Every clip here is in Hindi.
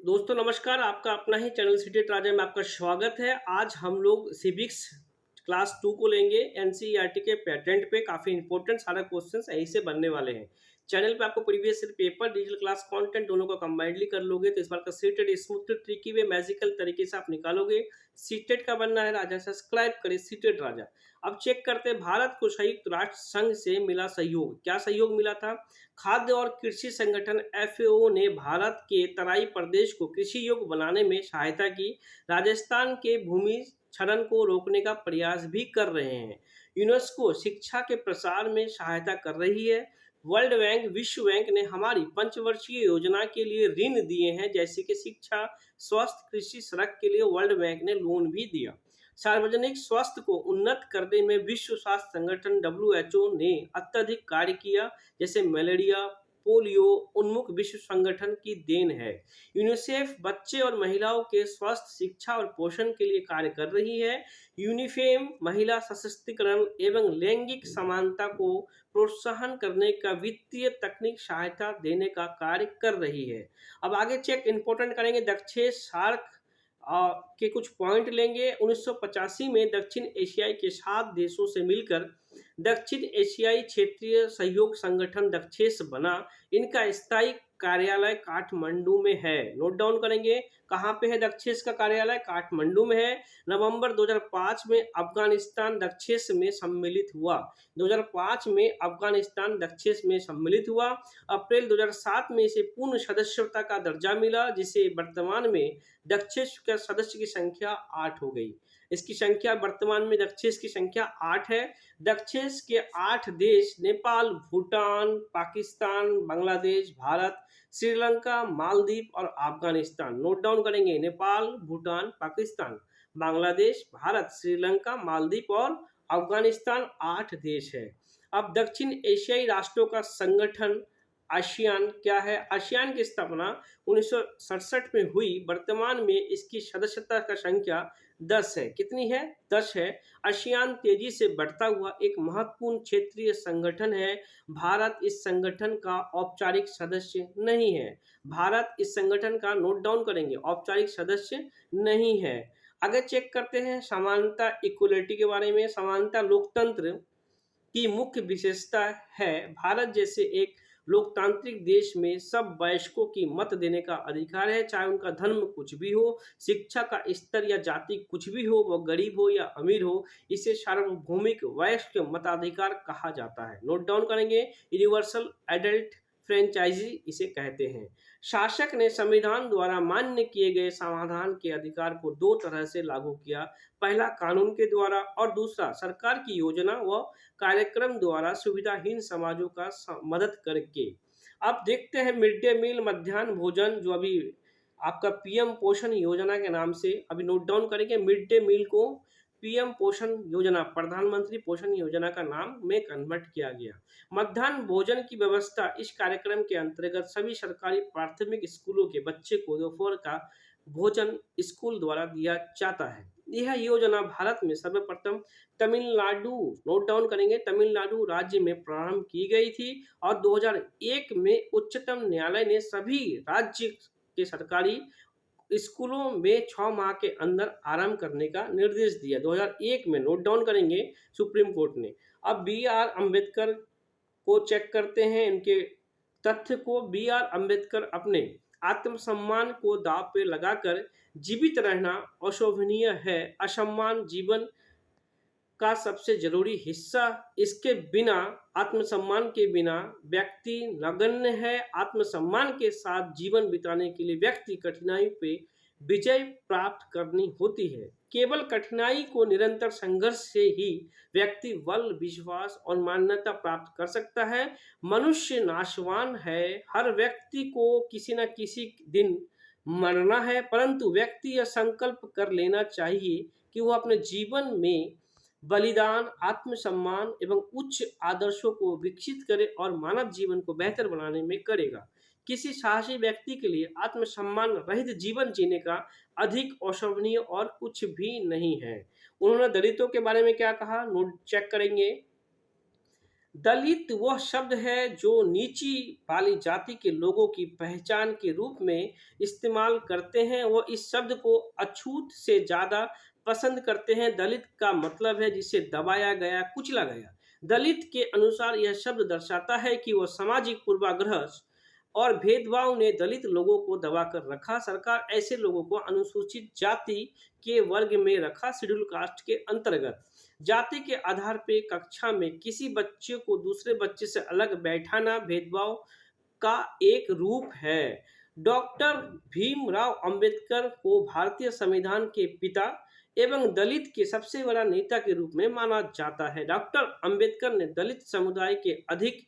दोस्तों नमस्कार, आपका अपना ही चैनल सिटी राजा में आपका स्वागत है। आज हम लोग सिविक्स क्लास 2 को लेंगे। एनसीईआरटी के पैटर्न पे काफ़ी इंपॉर्टेंट सारे क्वेश्चंस यहीं से बनने वाले हैं। चैनल पे आपको previous year paper, digital class content दोनों को कंबाइनडली कर लोगे तो इस बार का सीटेट स्मूथ ट्रिकी वे मैजिकल तरीके से आप निकालोगे। सीटेट का बनना है राजा, सब्सक्राइब करें सीटेट राजा। अब चेक करते हैं, भारत को संयुक्त राष्ट्र संघ से मिला सहयोग। क्या सहयोग मिला था? खाद्य और कृषि संगठन एफएओ ने भारत के तराई प्रदेश को कृषि योग्य बनाने में सहायता की। राजस्थान के भूमि क्षरण को रोकने का प्रयास भी कर रहे हैं। यूनेस्को शिक्षा के प्रसार में सहायता कर रही है। वर्ल्ड बैंक, विश्व बैंक ने हमारी पंचवर्षीय योजना के लिए ऋण दिए हैं, जैसे कि शिक्षा, स्वास्थ्य, कृषि, सड़क के लिए वर्ल्ड बैंक ने लोन भी दिया। सार्वजनिक स्वास्थ्य को उन्नत करने में विश्व स्वास्थ्य संगठन डब्ल्यूएचओ ने अत्यधिक कार्य किया, जैसे मलेरिया, पोलियो उन्मुख विश्व संगठन की देन है। यूनिसेफ बच्चे और महिलाओं के स्वास्थ्य, शिक्षा और पोषण के लिए कार्य कर रही है। यूनिफेम महिला सशक्तिकरण एवं लैंगिक समानता को प्रोत्साहन करने का वित्तीय तकनीक सहायता देने का कार्य कर रही है। अब आगे चेक इंपोर्टेंट करेंगे। दक्षिण सार्क के कुछ पॉइंट लेंगे। 1985 में दक्षिण एशियाई के 7 देशों से मिलकर दक्षिण एशियाई क्षेत्रीय सहयोग संगठन दक्षेस बना। इनका स्थायी कार्यालय काठमांडू में है। नोट डाउन करेंगे, कहाँ पे है दक्षेस का कार्यालय? काठमांडू में है। नवंबर 2005 में अफगानिस्तान दक्षेस में सम्मिलित हुआ। 2005 में अफगानिस्तान दक्षेस में सम्मिलित हुआ। अप्रैल 2007 में इसे पूर्ण सदस्यता का दर्जा मिला, जिसे वर्तमान में दक्षेस के सदस्य की संख्या 8 हो गई। इसकी संख्या वर्तमान में दक्षेस की संख्या 8 है। दक्षेस के 8 देश नेपाल, भूटान, पाकिस्तान, बांग्लादेश, भारत, श्रीलंका, मालदीव और अफगानिस्तान। नोट डाउन करेंगे, नेपाल, भूटान, पाकिस्तान, बांग्लादेश, भारत, श्रीलंका, मालदीव और अफगानिस्तान 8 देश है। अब दक्षिण एशियाई राष्ट्रों का संगठन आसियान क्या है? आसियान की स्थापना 1967 में हुई। वर्तमान में इसकी सदस्यता का संख्या 10 है। कितनी है? 10 है। आसियान तेजी से बढ़ता हुआ एक महत्वपूर्ण क्षेत्रीय संगठन है। भारत इस संगठन का औपचारिक सदस्य नहीं है। भारत इस संगठन का, नोट डाउन करेंगे, औपचारिक सदस्य नहीं है। आगे चेक करते हैं समानता, इक्वलिटी के बारे में। समानता लोकतंत्र की मुख्य विशेषता है। भारत जैसे एक लोकतांत्रिक देश में सब वयस्कों की मत देने का अधिकार है, चाहे उनका धर्म कुछ भी हो, शिक्षा का स्तर या जाति कुछ भी हो, वो गरीब हो या अमीर हो। इसे सार्वभौमिक वयस्क मताधिकार कहा जाता है। नोट डाउन करेंगे, यूनिवर्सल एडल्ट फ्रेंचाइजी इसे कहते हैं। शासक ने संविधान द्वारा मान्य किए गए समाधान के अधिकार को 2 तरह से लागू किया। पहला कानून के द्वारा और दूसरा सरकार की योजना व कार्यक्रम द्वारा सुविधाहीन समाजों का मदद करके। अब देखते हैं मिड डे मील, मध्याह्न भोजन, जो अभी आपका पीएम पोषण योजना के नाम से अभी नोट डाउन करेंगे। मिड डे मील को पीएम पोषण योजना, प्रधानमंत्री पोषण योजना का नाम में कन्वर्ट किया गया। मध्याह्न भोजन की व्यवस्था, इस कार्यक्रम के अंतर्गत सभी सरकारी प्राथमिक स्कूलों के बच्चे को दोपहर का भोजन स्कूल द्वारा दिया जाता है। यह योजना भारत में सर्वप्रथम तमिलनाडु, नोट डाउन करेंगे, तमिलनाडु राज्य में प्रारंभ की गई थी और 2001 में उच्चतम न्यायालय ने सभी राज्य के सरकारी स्कूलों में 6 माह के अंदर आरंभ करने का निर्देश दिया। 2001 में, नोट डाउन करेंगे, सुप्रीम कोर्ट ने। अब बी आर अम्बेडकर को चेक करते हैं, इनके तथ्य को। बी आर अम्बेडकर अपने आत्मसम्मान को दांव पे लगाकर जीवित रहना अशोभनीय है। असम्मान जीवन का सबसे जरूरी हिस्सा। इसके बिना, आत्मसम्मान के बिना व्यक्ति नगण्य है। आत्मसम्मान के साथ जीवन बिताने के लिए व्यक्ति कठिनाई पे विजय प्राप्त करनी होती है। केवल कठिनाई को निरंतर संघर्ष से ही व्यक्ति बल, विश्वास और मान्यता प्राप्त कर सकता है। मनुष्य नाशवान है। हर व्यक्ति को किसी न किसी दिन मरना है, परंतु व्यक्ति यह संकल्प कर लेना चाहिए कि वह अपने जीवन में बलिदान, आत्मसम्मान एवं उच्च आदर्शों को विकसित करे और मानव जीवन को बेहतर बनाने में करेगा। किसी साहसी व्यक्ति के लिए आत्मसम्मान रहित जीवन जीने का अधिक अशोभनीय और कुछ भी नहीं है। उन्होंने दलितों के बारे में क्या कहा, नोट चेक करेंगे। दलित वह शब्द है जो नीची वाली जाति के लोगों की पहचान के रूप में इस्तेमाल करते हैं। वह इस शब्द को अछूत से ज़्यादा पसंद करते हैं। दलित का मतलब है जिसे दबाया गया, कुचला गया। दलित के अनुसार यह शब्द दर्शाता है कि वह सामाजिक पूर्वाग्रह और भेदभाव ने दलित लोगों को दबाकर रखा। सरकार ऐसे लोगों को अनुसूचित जाति के वर्ग में रखा, शेड्यूल कास्ट के अंतर्गत। जाति के आधार पर कक्षा में किसी बच्चे को दूसरे बच्चे से अलग बैठाना भेदभाव का एक रूप है। डॉक्टर भीमराव अंबेडकर को भारतीय संविधान के पिता एवं दलित के सबसे बड़ा नेता के रूप में माना जाता है। डॉक्टर अंबेडकर ने दलित समुदाय के अधिक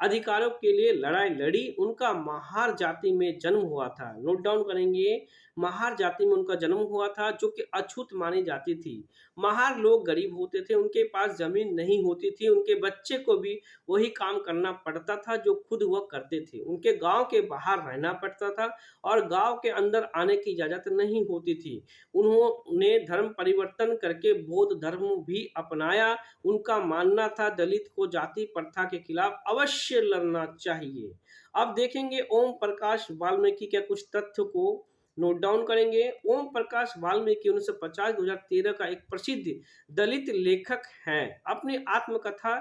अधिकारों के लिए लड़ाई लड़ी। उनका महार जाति में जन्म हुआ था। नोट डाउन करेंगे, महार जाति में उनका जन्म हुआ था जो कि अछूत मानी जाती थी। महार लोग गरीब होते थे, उनके पास जमीन नहीं होती थी, उनके बच्चे को भी वही काम करना पड़ता था जो खुद वह करते थे। उनके गांव के बाहर रहना पड़ता था और गांव के अंदर आने की इजाजत नहीं होती थी। उन्होंने धर्म परिवर्तन करके बौद्ध धर्म भी अपनाया। उनका मानना था दलित को जाति प्रथा के खिलाफ अवश्य लड़ना चाहिए। अब देखेंगे ओम प्रकाश वाल्मीकि के कुछ तथ्य को नोट डाउन करेंगे। ओम प्रकाश वाल्मीकि 1950-2013 का एक प्रसिद्ध दलित लेखक है। अपनी आत्मकथा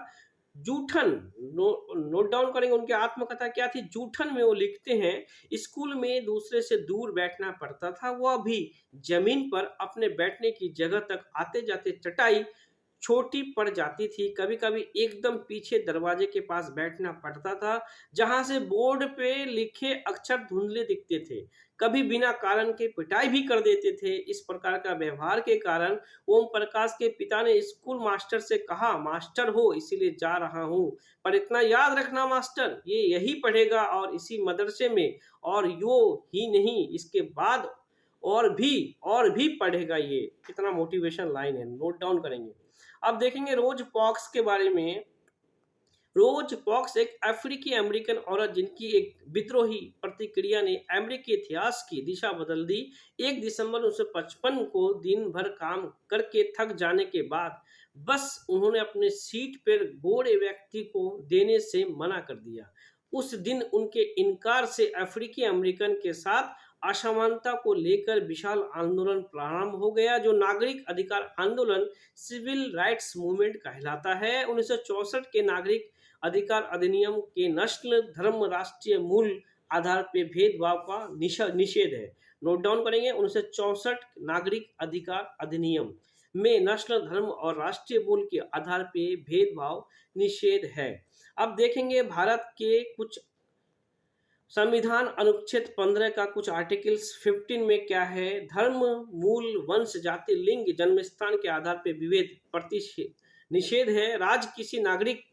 जूठन नोट डाउन करेंगे। उनकी आत्मकथा क्या थी? जूठन में वो लिखते हैं, स्कूल में दूसरे से दूर बैठना पड़ता था, वह भी जमीन पर। अपने बैठने की जगह तक आते जाते चटाई छोटी पड़ जाती थी। कभी कभी एकदम पीछे दरवाजे के पास बैठना पड़ता था जहां से बोर्ड पे लिखे अक्षर धुंधले दिखते थे। कभी बिना कारण के पिटाई भी कर देते थे। इस प्रकार का व्यवहार के कारण ओम प्रकाश के पिता ने स्कूल मास्टर से कहा, मास्टर हो इसीलिए जा रहा हूँ, पर इतना याद रखना मास्टर, ये यही पढ़ेगा और इसी मदरसे में, और यो ही नहीं इसके बाद और भी पढ़ेगा। ये कितना मोटिवेशन लाइन है, नोट डाउन करेंगे। अब देखेंगे रोज पॉक्स के बारे में। रोज पॉक्स एक अफ्रीकी अमेरिकन औरत जिनकी एक विद्रोही प्रतिक्रिया ने अमेरिकी इतिहास की दिशा बदल दी। 1 दिसंबर 1955 को दिन भर काम करके थक जाने के बाद बस उन्होंने अपने सीट पर गोरे व्यक्ति को देने से मना कर दिया। उस दिन उनके इनकार से अफ्रीकी अमेरिकन के साथ असमानता को लेकर विशाल आंदोलन प्रारंभ हो गया, जो नागरिक अधिकार आंदोलन सिविल राइट्स मूवमेंट कहलाता है। 1964 के नागरिक अधिकार अधिनियम के नस्ल धर्म राष्ट्रीय मूल आधार पर भेदभाव का निषेध है। नोट डाउन करेंगे, 1964 नागरिक अधिकार अधिनियम में नस्ल धर्म और राष्ट्रीय मूल के आधार पर भेदभाव निषेध है। अब देखेंगे भारत के कुछ संविधान अनुच्छेद 15 का कुछ आर्टिकल्स 15 में क्या है? धर्म, मूल, वंश, जाति, लिंग, जन्मस्थान के आधार पर विभेद प्रति निषेध है। राज्य किसी नागरिक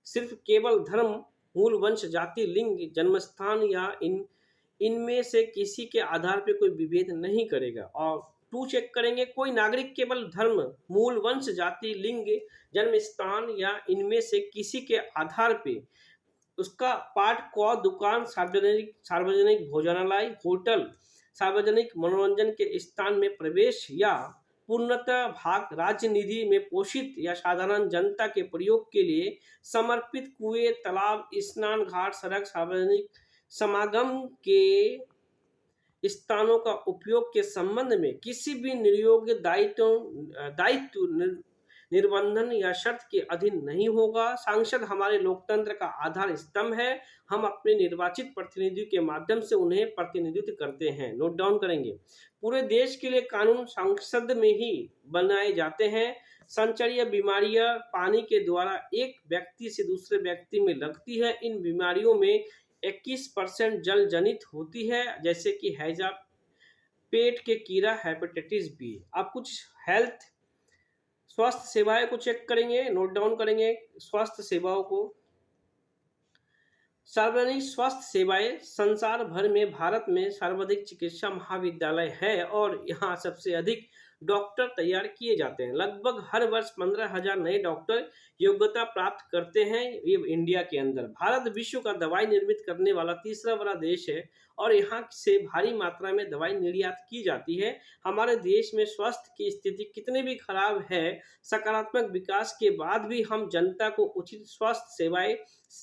सिर्फ केवल धर्म, मूल, वंश, जाति, लिंग, जन्मस्थान या इनमें से किसी के आधार पर कोई विभेद नहीं करेगा। और 2 चेक करेंगे, कोई नागरिक केवल धर्म, मूल, वंश, जाति, लिंग, जन्मस्थान या इनमें से किसी के आधार पर उसका पाठ क दुकान, सार्वजनिक भोजनालय, होटल, सार्वजनिक मनोरंजन के स्थान में प्रवेश या पूर्णतः भाग राज्य निधि में पोषित या साधारण जनता के प्रयोग के लिए समर्पित कुएं, तालाब, स्नान घाट, सड़क, सार्वजनिक समागम के स्थानों का उपयोग के संबंध में किसी भी निर्योग्य दायित्व निर्बंधन या शर्त के अधीन नहीं होगा। सांसद हमारे लोकतंत्र का आधार स्तंभ है। हम अपने निर्वाचित प्रतिनिधियों के माध्यम से उन्हें प्रतिनिधित्व करते हैं। नोट डाउन करेंगे, पूरे देश के लिए कानून संसद में ही बनाए जाते हैं। संचारीय बीमारियां पानी के द्वारा एक व्यक्ति से दूसरे व्यक्ति में लगती है। इन बीमारियों में 21% जल जनित होती है, जैसे कि हैजा, पेट के कीड़ा, हेपेटाइटिस बी। अब कुछ हेल्थ स्वास्थ्य सेवाएं को चेक करेंगे, नोट डाउन करेंगे। स्वास्थ्य सेवाओं को, सार्वजनिक स्वास्थ्य सेवाएं संसार भर में भारत में सर्वाधिक चिकित्सा महाविद्यालय है और यहाँ सबसे अधिक डॉक्टर तैयार किए जाते हैं। लगभग हर वर्ष 15,000 नए डॉक्टर योग्यता प्राप्त करते हैं ये इंडिया के अंदर। भारत विश्व का दवाई निर्मित करने वाला तीसरा बड़ा देश है और यहाँ से भारी मात्रा में दवाई निर्यात की जाती है। हमारे देश में स्वास्थ्य की स्थिति कितनी भी खराब है, सकारात्मक विकास के बाद भी हम जनता को उचित स्वास्थ्य सेवाएं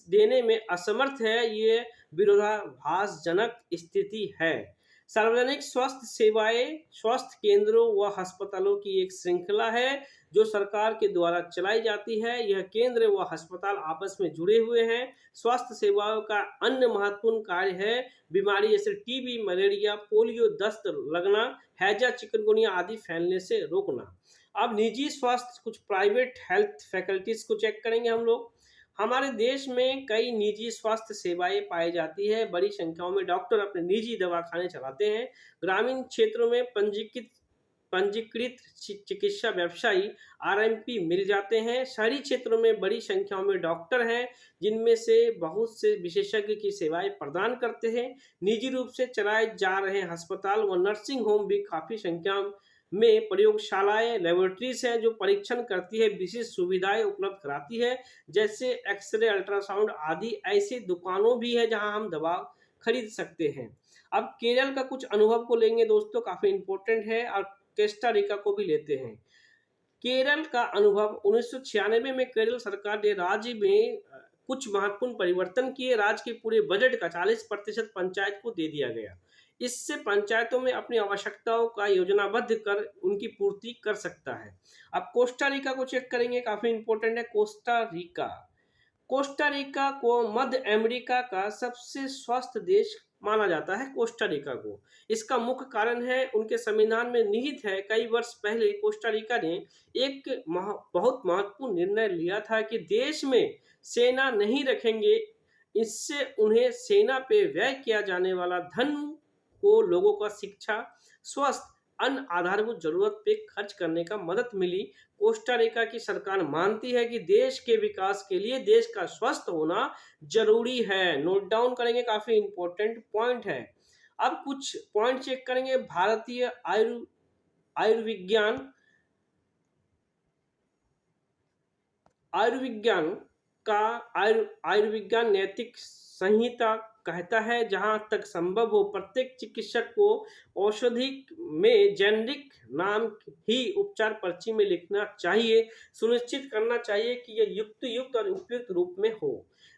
देने में असमर्थ है। ये विरोधाभासजनक स्थिति है। सार्वजनिक स्वास्थ्य सेवाएं स्वास्थ्य केंद्रों व अस्पतालों की एक श्रृंखला है जो सरकार के द्वारा चलाई जाती है। यह केंद्र व अस्पताल आपस में जुड़े हुए हैं। स्वास्थ्य सेवाओं का अन्य महत्वपूर्ण कार्य है बीमारी जैसे टीबी, मलेरिया, पोलियो, दस्त लगना, हैजा, चिकनगुनिया आदि फैलने से रोकना। अब निजी स्वास्थ्य, कुछ प्राइवेट हेल्थ फैकल्टीज को चेक करेंगे हम लोग। हमारे देश में कई निजी स्वास्थ्य सेवाएं पाई जाती है। बड़ी संख्याओं में डॉक्टर अपने निजी दवाखाने चलाते हैं। ग्रामीण क्षेत्रों में पंजीकृत चिकित्सा व्यवसायी आरएमपी मिल जाते हैं। शहरी क्षेत्रों में बड़ी संख्या में डॉक्टर हैं जिनमें से बहुत से विशेषज्ञ की सेवाएं प्रदान करते हैं। निजी रूप से चलाए जा रहे अस्पताल व नर्सिंग होम भी काफी संख्या में प्रयोगशालाएं, लेबोरेटरीज हैं जो परीक्षण करती है, विशेष सुविधाएं उपलब्ध कराती है जैसे एक्सरे, अल्ट्रासाउंड आदि। ऐसी दुकानों भी है जहां हम दवा खरीद सकते हैं। अब केरल का कुछ अनुभव को लेंगे दोस्तों, काफी इंपॉर्टेंट है, और कोस्टा रिका को भी लेते हैं। केरल का अनुभव 1996 में केरल सरकार ने राज्य में कुछ महत्वपूर्ण परिवर्तन किए। राज्य के पूरे बजट का 40% पंचायत को दे दिया गया। इससे पंचायतों में अपनी आवश्यकताओं का योजनाबद्ध कर उनकी पूर्ति कर सकता है। अब कोस्टा रिका को चेक करेंगे, काफी इंपॉर्टेंट है कोस्टा रिका। कोस्टा रिका को मध्य अमेरिका का सबसे स्वस्थ देश माना जाता है कोस्टा रिका को। इसका मुख्य कारण है उनके संविधान में निहित है। कई वर्ष पहले कोस्टा रिका ने एक बहुत महत्वपूर्ण निर्णय लिया था कि देश में सेना नहीं रखेंगे। इससे उन्हें सेना पे व्यय किया जाने वाला धन को लोगों का शिक्षा, स्वास्थ्य, अन्य आधारभूत जरूरत पे खर्च करने का मदद मिली। कोस्टा रिका की सरकार मानती है कि देश के विकास के लिए देश का स्वस्थ होना जरूरी है। नोट डाउन करेंगे, काफी इंपॉर्टेंट पॉइंट है। अब कुछ पॉइंट चेक करेंगे। भारतीय आयुर्विज्ञान नैतिक संहिता कहता है जहां तक संभव हो प्रत्येक चिकित्सक को औषधि में जेनरिक नाम ही उपचार पर्ची में लिखना चाहिए। सुनिश्चित करना चाहिए कि यह युक्त और उपयुक्त रूप में हो।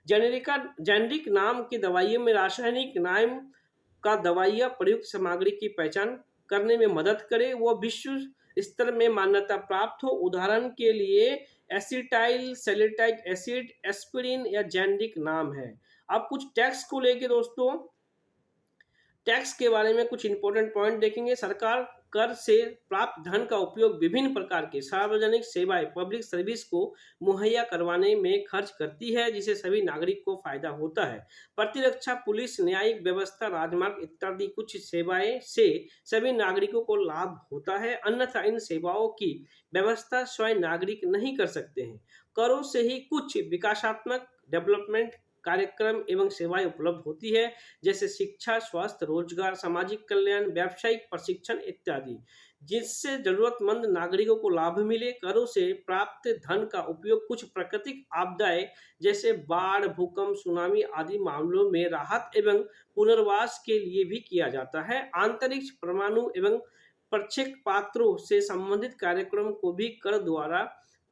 जेनरिक नाम की दवाइयों में रासायनिक नाम का दवाइयां प्रयुक्त सामग्री की पहचान करने में मदद करे, वो विश्व स्तर में मान्यता प्राप्त हो। उदाहरण के लिए एसिटाइल सैलिसाइलिक एसिड, एस्पिरिन या जेनरिक नाम है। अब कुछ टैक्स को लेके दोस्तों, टैक्स के बारे में कुछ इंपॉर्टेंट पॉइंट देखेंगे। सरकार कर से प्राप्त धन का उपयोग विभिन्न प्रकार के सार्वजनिक सेवाएं, पब्लिक सर्विस को मुहैया करवाने में खर्च करती है जिससे सभी नागरिक को फायदा होता है। प्रतिरक्षा, पुलिस, न्यायिक व्यवस्था, राजमार्ग इत्यादि कुछ सेवाएं से सभी नागरिकों को लाभ होता है, अन्यथा इन सेवाओं की व्यवस्था स्वयं नागरिक नहीं कर सकते हैं। करों से ही कुछ विकासात्मक डेवलपमेंट कार्यक्रम एवं सेवाएं उपलब्ध होती है जैसे शिक्षा, स्वास्थ्य, रोजगार, सामाजिक कल्याण, व्यावसायिक प्रशिक्षण इत्यादि, जिससे जरूरतमंद नागरिकों को लाभ मिले। करों से प्राप्त धन का उपयोग कुछ प्राकृतिक आपदाएं जैसे बाढ़, भूकंप, सुनामी आदि मामलों में राहत एवं पुनर्वास के लिए भी किया जाता है। अंतरिक्ष, परमाणु एवं प्रक्षेपास्त्रों से संबंधित कार्यक्रम को भी कर द्वारा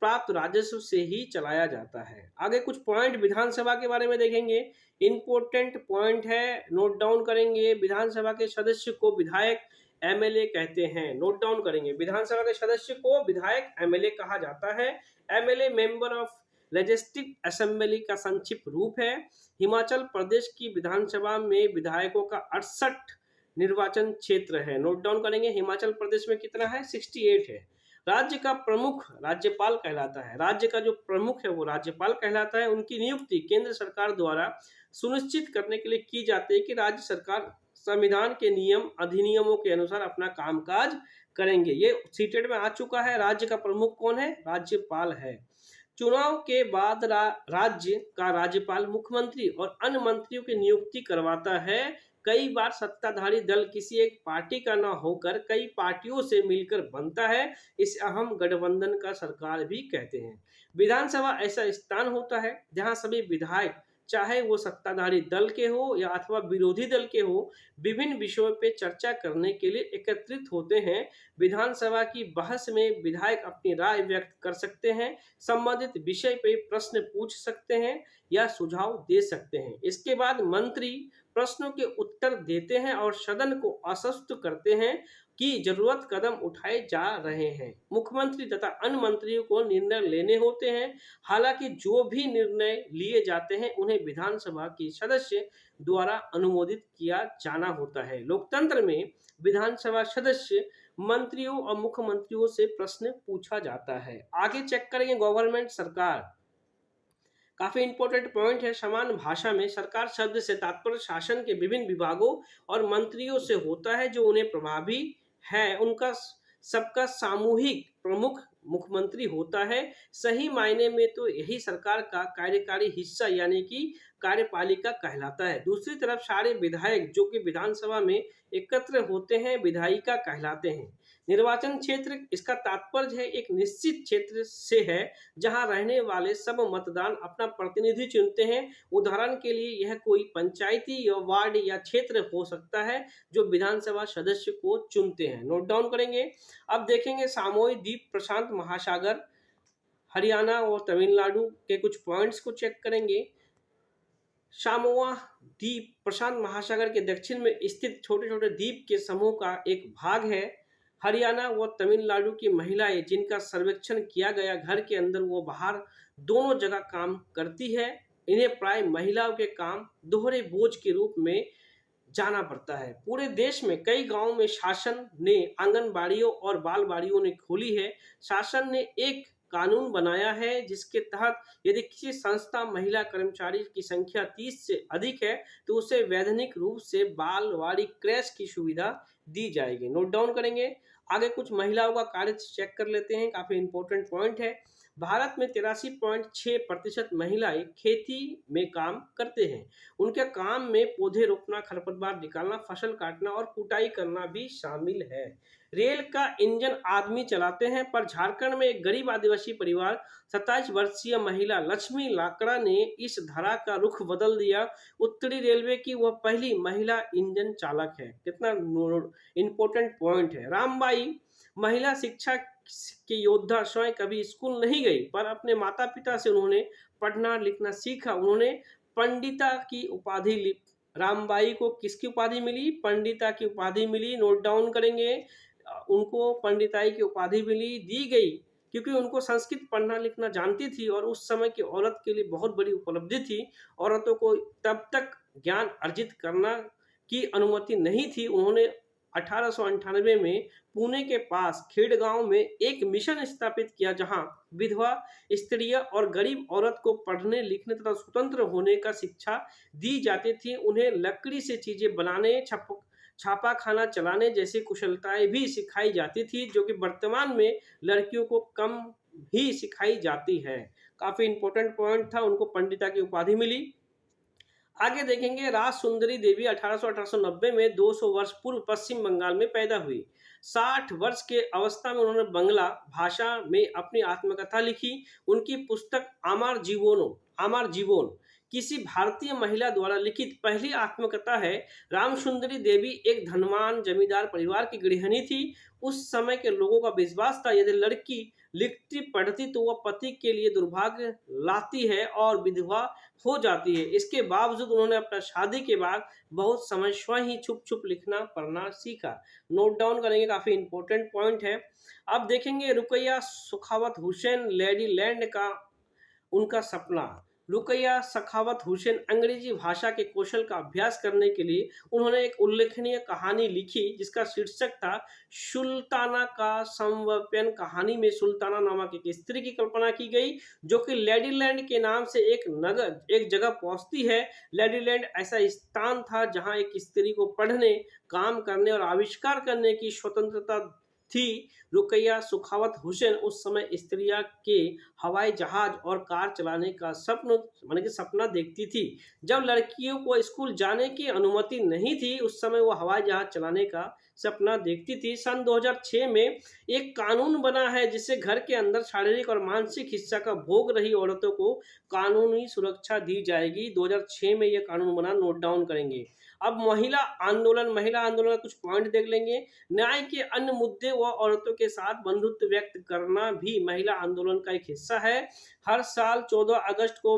प्राप्त राजस्व से ही चलाया जाता है। आगे कुछ पॉइंट विधानसभा के बारे में देखेंगे, इंपॉर्टेंट पॉइंट है, नोट डाउन करेंगे। विधानसभा के सदस्य को विधायक, एमएलए कहते हैं। नोट डाउन करेंगे, विधानसभा के सदस्य को विधायक, एमएलए कहा जाता है। MLA member of legislative assembly का संक्षिप्त रूप है। हिमाचल प्रदेश की विधानसभा में विधायकों का 68 निर्वाचन क्षेत्र है। नोट डाउन करेंगे, हिमाचल प्रदेश में कितना है, 68 है। राज्य का प्रमुख राज्यपाल कहलाता है। राज्य का जो प्रमुख है वो राज्यपाल कहलाता है। उनकी नियुक्ति केंद्र सरकार द्वारा सुनिश्चित करने के लिए की जाती है कि राज्य सरकार संविधान के नियम, अधिनियमों के अनुसार अपना कामकाज करेंगे। ये सीटेट में आ चुका है। राज्य का प्रमुख कौन है, राज्यपाल है। चुनाव के बाद राज्य का राज्यपाल मुख्यमंत्री और अन्य मंत्रियों की नियुक्ति करवाता है। कई बार सत्ताधारी दल किसी एक पार्टी का न होकर कई पार्टियों से मिलकर बनता है। इस अहम गठबंधन का सरकार भी कहते हैं। विधानसभा ऐसा स्थान होता है जहां सभी विधायक, चाहे वो सत्ताधारी दल के हो या अथवा विरोधी दल के हो, विभिन्न विषयों पे चर्चा करने के लिए एकत्रित होते हैं। विधानसभा की बहस में विधायक अपनी राय व्यक्त कर सकते हैं, संबंधित विषय पे प्रश्न पूछ सकते हैं या सुझाव दे सकते हैं। इसके बाद मंत्री प्रश्नों के उत्तर देते हैं और सदन को आश्वस्त करते हैं कि जरूरत कदम उठाए जा रहे हैं। मुख्यमंत्री तथा अन्य मंत्रियों को निर्णय लेने होते हैं। हालांकि जो भी निर्णय लिए जाते हैं उन्हें विधानसभा के सदस्य द्वारा अनुमोदित किया जाना होता है। लोकतंत्र में विधानसभा सदस्य, मंत्रियों और मुख्यमंत्रियों से प्रश्न पूछा जाता है। आगे चेक करेंगे गवर्नमेंट, सरकार। काफी इंपॉर्टेंट पॉइंट है। समान भाषा में सरकार शब्द से तात्पर्य शासन के विभिन्न विभागों और मंत्रियों से होता है जो उन्हें प्रभावी है। उनका सबका सामूहिक प्रमुख मुख्यमंत्री होता है। सही मायने में तो यही सरकार का कार्यकारी हिस्सा यानी कि कार्यपालिका कहलाता है। दूसरी तरफ सारे विधायक जो कि विधानसभा में एकत्र होते हैं विधायिका कहलाते हैं। निर्वाचन क्षेत्र, इसका तात्पर्य है एक निश्चित क्षेत्र से है जहां रहने वाले सब मतदान अपना प्रतिनिधि चुनते हैं। उदाहरण के लिए यह कोई पंचायती या वार्ड या क्षेत्र हो सकता है जो विधानसभा सदस्य को चुनते हैं। नोट डाउन करेंगे। अब देखेंगे सामूहिक द्वीप प्रशांत महासागर, हरियाणा और तमिलनाडु के कुछ पॉइंट्स को चेक करेंगे। सामोआ द्वीप प्रशांत महासागर के दक्षिण में स्थित छोटे छोटे द्वीप के समूह का एक भाग है। हरियाणा व तमिलनाडु की महिलाएं जिनका सर्वेक्षण किया गया, घर के अंदर व बाहर दोनों जगह काम करती है। इन्हें प्राय महिलाओं के काम दोहरे बोझ के रूप में जाना पड़ता है। पूरे देश में कई गांवों में शासन ने आंगनबाड़ियों और बालवाड़ियों ने खोली है। शासन ने एक कानून बनाया है जिसके तहत यदि किसी संस्था महिला कर्मचारी की संख्या 30 से अधिक है तो उसे वैधानिक रूप से बालवाड़ी क्रैश की सुविधा दी जाएगी। नोट डाउन करेंगे। आगे कुछ महिलाओं का कार्य चेक कर लेते हैं, काफी इंपॉर्टेंट पॉइंट है। भारत में 83.6% महिलाएं खेती में काम करते हैं। उनके काम में पौधे रोपना, खरपतवार निकालना, फसल काटना और कुटाई करना भी शामिल है। रेल का इंजन आदमी चलाते हैं, पर झारखंड में एक गरीब आदिवासी परिवार 27 वर्षीय महिला लक्ष्मी लाकड़ा ने इस धारा का रुख बदल दिया। उत्तरी रेलवे की वह पहली महिला इंजन चालक है। कितना इंपॉर्टेंट पॉइंट है। रामबाई महिला शिक्षा के योद्धा, स्वयं कभी स्कूल नहीं गई पर अपने माता पिता से उन्होंने पढ़ना लिखना सीखा। उन्होंने पंडिता की उपाधि ली। रामबाई को किसकी उपाधि मिली? पंडिता की उपाधि मिली। नोट डाउन करेंगे। उनको पंडिताई की उपाधि मिली, दी गई क्योंकि उनको संस्कृत पढ़ना लिखना जानती थी और उस समय की औरत के लिए बहुत बड़ी उपलब्धि थी। औरतों को तब तक ज्ञान अर्जित करना की अनुमति नहीं थी। उन्होंने 1898 में पुणे के पास खेड़ गांव में एक मिशन स्थापित किया जहां विधवा स्त्रियां और गरीब औरत को पढ़ने लिखने तथा स्वतंत्र होने का शिक्षा दी जाती थी। उन्हें लकड़ी से चीजें बनाने, छापा खाना चलाने जैसी कुशलताएं भी सिखाई जाती थी जो कि वर्तमान में लड़कियों को कम ही सिखाई जाती है। काफी इंपॉर्टेंट पॉइंट था। उनको पंडिता की उपाधि मिली। आगे देखेंगे। राज सुंदरी देवी 1890 में 200 वर्ष पूर्व पश्चिम बंगाल में पैदा हुई। 60 वर्ष के अवस्था में उन्होंने बंगला भाषा में अपनी आत्मकथा लिखी। उनकी पुस्तक आमार जीवोन किसी भारतीय महिला द्वारा लिखित पहली आत्मकथा है। राम सुंदरी देवी एक धनवान जमींदार परिवार की गृहिणी थी। उस समय के लोगों का विश्वास था यदि लड़की लिखती पढ़ती तो वह पति के लिए दुर्भाग्य लाती है और विधवा हो जाती है। इसके बावजूद उन्होंने अपना शादी के बाद बहुत समय स्वयं ही छुप छुप लिखना पढ़ना सीखा। नोट डाउन करेंगे, काफी इंपॉर्टेंट पॉइंट है। अब देखेंगे रुकैया सखावत हुसैन, लेडी लैंड का उनका सपना। रुकैया सखावत हुसैन अंग्रेजी भाषा के कौशल का अभ्यास करने के लिए उन्होंने एक उल्लेखनीय कहानी लिखी जिसका शीर्षक था सुल्ताना का संवयन। कहानी में सुल्ताना नामक एक स्त्री की कल्पना की गई जो कि लेडीलैंड के नाम से एक जगह पहुंचती है। लेडीलैंड ऐसा स्थान था जहां एक स्त्री को पढ़ने, काम करने और आविष्कार करने की स्वतंत्रता थी। रुकैया सुखावत हुसैन उस समय स्त्रियां के हवाई जहाज और कार चलाने का स्वप्न माने कि सपना देखती थी। जब लड़कियों को स्कूल जाने की अनुमति नहीं थी, उस समय वो हवाई जहाज चलाने का सपना देखती थी। सन 2006 में एक कानून बना है जिससे घर के अंदर शारीरिक और मानसिक हिस्सा का भोग रही औरतों को कानूनी सुरक्षा दी जाएगी। 2006 में यह कानून बना, नोट डाउन करेंगे। अब महिला आंदोलन का कुछ पॉइंट देख लेंगे। न्याय के अन्य मुद्दे व औरतों के साथ बंधुत्व व्यक्त करना भी महिला आंदोलन का एक हिस्सा है। हर साल 14 अगस्त को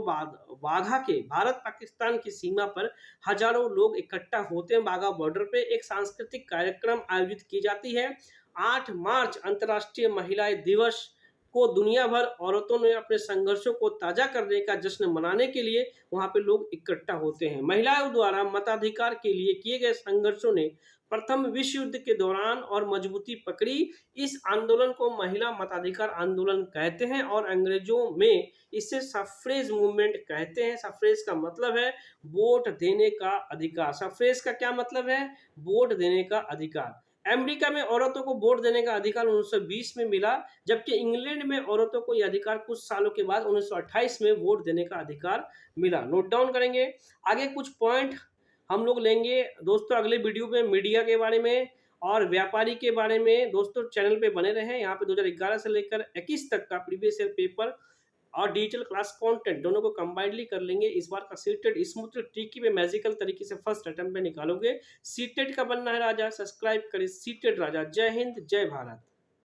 वाघा के भारत पाकिस्तान की सीमा पर हजारों लोग इकट्ठा होते हैं। वाघा बॉर्डर पे एक सांस्कृतिक कार्यक्रम आयोजित की जाती है। 8 मार्च अंतर्राष्ट्रीय महिला दिवस को दुनिया भर औरतों ने अपने संघर्षों को ताजा करने का जश्न मनाने के लिए वहां पे लोग इकट्ठा होते हैं। महिलाओं द्वारा मताधिकार के लिए किए गए संघर्षों ने प्रथम विश्व युद्ध के दौरान और मजबूती पकड़ी। इस आंदोलन को महिला मताधिकार आंदोलन कहते हैं और अंग्रेजों में इसे सफ्रेज मूवमेंट कहते हैं। सफ्रेज का मतलब है वोट देने का अधिकार। सफ्रेज का क्या मतलब है? वोट देने का अधिकार। अमेरिका में औरतों को वोट देने का अधिकार 1920 में मिला, जबकि इंग्लैंड में औरतों को यह अधिकार कुछ सालों के बाद 1928 में वोट देने का अधिकार मिला। नोट डाउन करेंगे। आगे कुछ पॉइंट हम लोग लेंगे दोस्तों अगले वीडियो में, मीडिया के बारे में और व्यापारी के बारे में। दोस्तों चैनल पे बने रहें। यहाँ पे 2011 से लेकर 21 तक का प्रीवियस ईयर पेपर और डिजिटल क्लास कंटेंट दोनों को कंबाइनली कर लेंगे। इस बार का सीटेट स्मूथ ट्रिकी पे मैजिकल तरीके से फर्स्ट अटेम्प्ट में निकालोगे। सीटेट का बनना है राजा, सब्सक्राइब करें सीटेट राजा। जय हिंद, जय भारत।